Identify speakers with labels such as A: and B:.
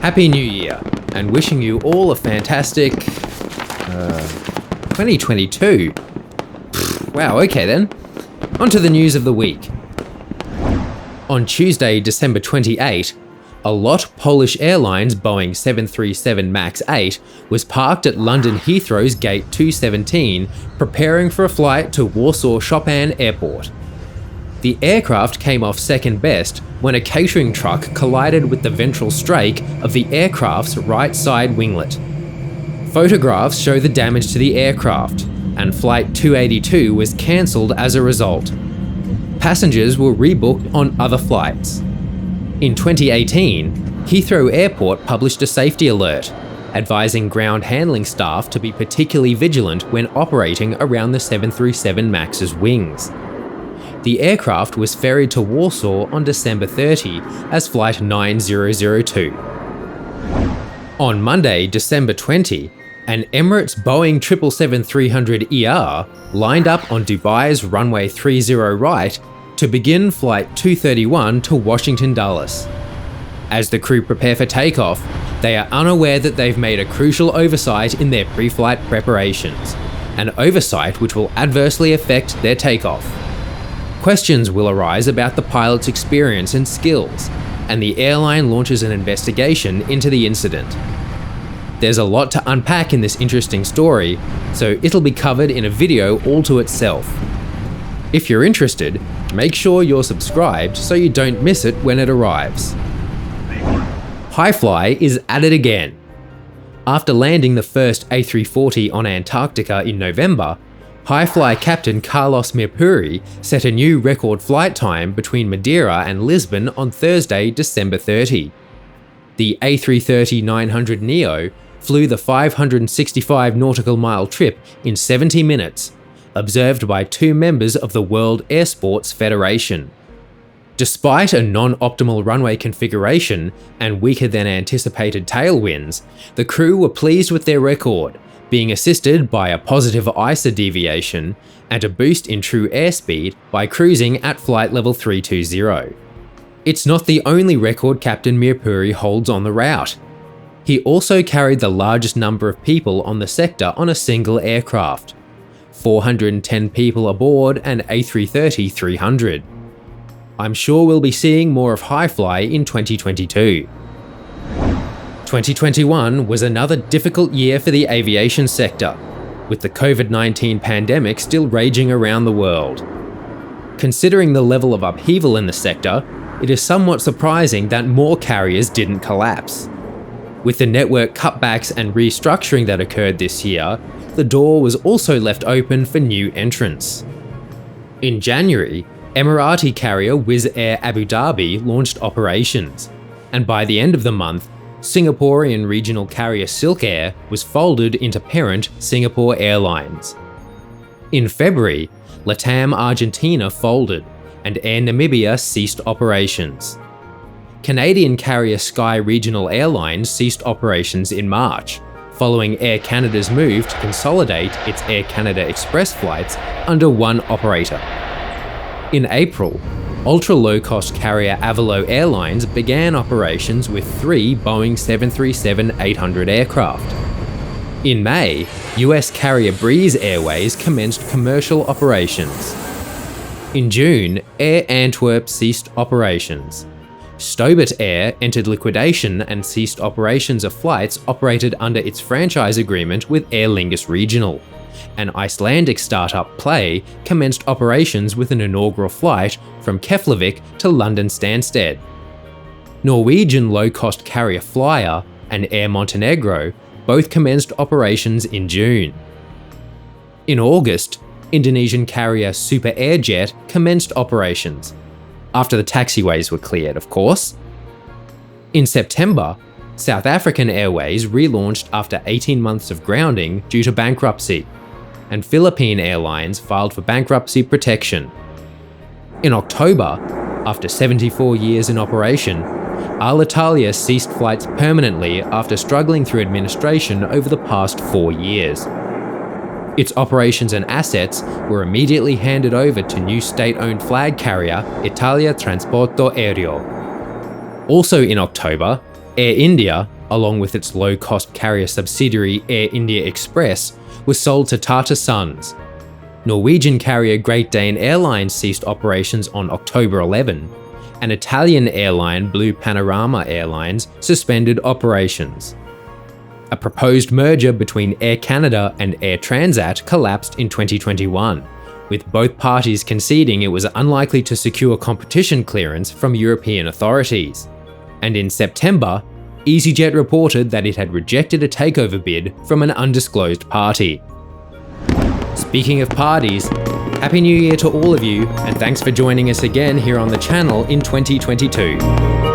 A: Happy New Year, and wishing you all a fantastic 2022. Wow, okay then. On to the news of the week. On Tuesday, December 28, a LOT Polish Airlines Boeing 737 MAX 8 was parked at London Heathrow's Gate 217, preparing for a flight to Warsaw Chopin Airport. The aircraft came off second best when a catering truck collided with the ventral strake of the aircraft's right side winglet. Photographs show the damage to the aircraft, and Flight 282 was cancelled as a result. Passengers were rebooked on other flights. In 2018, Heathrow Airport published a safety alert, advising ground handling staff to be particularly vigilant when operating around the 737 MAX's wings. The aircraft was ferried to Warsaw on December 30 as Flight 9002. On Monday, December 20, an Emirates Boeing 777-300ER lined up on Dubai's runway 30 right to begin Flight 231 to Washington Dulles. As the crew prepare for takeoff, they are unaware that they've made a crucial oversight in their pre-flight preparations, an oversight which will adversely affect their takeoff. Questions will arise about the pilot's experience and skills, and the airline launches an investigation into the incident. There's a lot to unpack in this interesting story, so it'll be covered in a video all to itself. If you're interested, make sure you're subscribed so you don't miss it when it arrives. Highfly is at it again. After landing the first A340 on Antarctica in November, Highfly captain Carlos Mirpuri set a new record flight time between Madeira and Lisbon on Thursday, December 30. The A330-900neo flew the 565 nautical mile trip in 70 minutes, observed by two members of the World Air Sports Federation. Despite a non-optimal runway configuration and weaker than anticipated tailwinds, the crew were pleased with their record, being assisted by a positive ISA deviation and a boost in true airspeed by cruising at flight level 320. It's not the only record Captain Mirpuri holds on the route. He also carried the largest number of people on the sector on a single aircraft. 410 people aboard an A330-300. I'm sure we'll be seeing more of Highfly in 2022. 2021 was another difficult year for the aviation sector, with the COVID-19 pandemic still raging around the world. Considering the level of upheaval in the sector, it is somewhat surprising that more carriers didn't collapse. With the network cutbacks and restructuring that occurred this year, the door was also left open for new entrants. In January, Emirati carrier Wizz Air Abu Dhabi launched operations, and by the end of the month, Singaporean regional carrier Silk Air was folded into parent Singapore Airlines. In February, LATAM Argentina folded, and Air Namibia ceased operations. Canadian carrier Sky Regional Airlines ceased operations in March, following Air Canada's move to consolidate its Air Canada Express flights under one operator. In April, ultra-low-cost carrier Avalo Airlines began operations with 3 Boeing 737-800 aircraft. In May, US carrier Breeze Airways commenced commercial operations. In June, Air Antwerp ceased operations. Stobart Air entered liquidation and ceased operations of flights operated under its franchise agreement with Aer Lingus Regional. An Icelandic startup Play commenced operations with an inaugural flight from Keflavik to London Stansted. Norwegian low-cost carrier Flyer and Air Montenegro both commenced operations in June. In August, Indonesian carrier Super Airjet commenced operations, after the taxiways were cleared, of course. In September, South African Airways relaunched after 18 months of grounding due to bankruptcy, and Philippine Airlines filed for bankruptcy protection. In October, after 74 years in operation, Alitalia ceased flights permanently after struggling through administration over the past 4 years. Its operations and assets were immediately handed over to new state-owned flag carrier Italia Trasporto Aereo. Also in October, Air India, along with its low-cost carrier subsidiary Air India Express, was sold to Tata Sons. Norwegian carrier Great Dane Airlines ceased operations on October 11, and Italian airline Blue Panorama Airlines suspended operations. A proposed merger between Air Canada and Air Transat collapsed in 2021, with both parties conceding it was unlikely to secure competition clearance from European authorities. And in September, EasyJet reported that it had rejected a takeover bid from an undisclosed party. Speaking of parties, Happy New Year to all of you, and thanks for joining us again here on the channel in 2022.